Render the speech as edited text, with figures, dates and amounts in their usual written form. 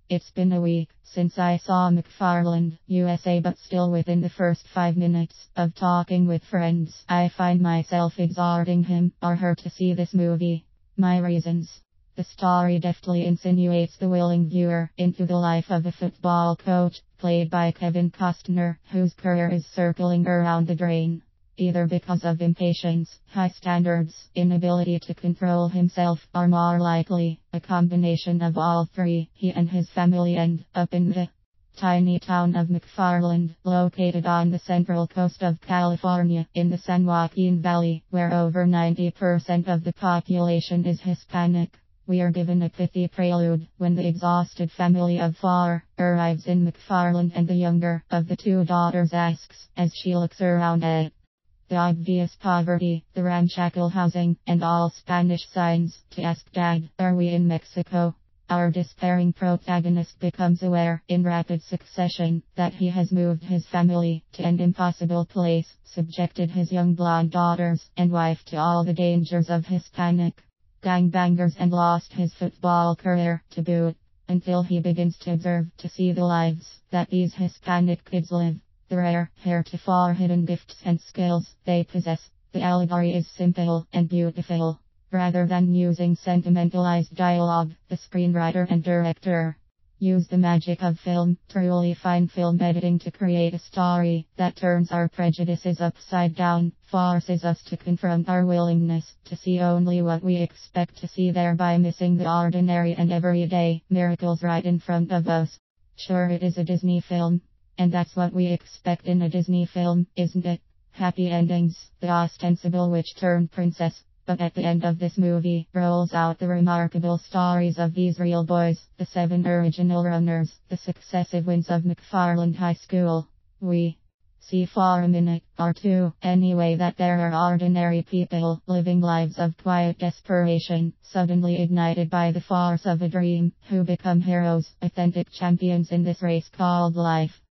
It's been a week since I saw McFarland, USA, but still within the first 5 minutes of talking with friends, I find myself exhorting him or her to see this movie. My reasons. The story deftly insinuates the willing viewer into the life of a football coach, played by Kevin Costner, whose career is circling around the drain. Either because of impatience, high standards, inability to control himself, or more likely, a combination of all three, he and his family end up in the tiny town of McFarland, located on the central coast of California, in the San Joaquin Valley, where over 90% of the population is Hispanic. We are given a pithy prelude when the exhausted family of four arrives in McFarland, and the younger of the two daughters asks, as she looks around at the obvious poverty, the ramshackle housing, and all Spanish signs, to ask, "Dad, are we in Mexico?" Our despairing protagonist becomes aware, in rapid succession, that he has moved his family to an impossible place, subjected his young blonde daughters and wife to all the dangers of Hispanic gangbangers, and lost his football career to boot, until he begins to observe, to see the lives that these Hispanic kids live. The rare, heretofore hidden gifts and skills they possess. The allegory is simple and beautiful. Rather than using sentimentalized dialogue, the screenwriter and director use the magic of film, truly fine film editing, to create a story that turns our prejudices upside down, forces us to confront our willingness to see only what we expect to see, thereby missing the ordinary and everyday miracles right in front of us. Sure, it is a Disney film. And that's what we expect in a Disney film, isn't it? Happy endings, the ostensible witch turned princess. But at the end of this movie, rolls out the remarkable stories of these real boys, the 7 original runners, the successive wins of McFarland High School. We see for a minute, or two, anyway, that there are ordinary people living lives of quiet desperation, suddenly ignited by the force of a dream, who become heroes, authentic champions in this race called life.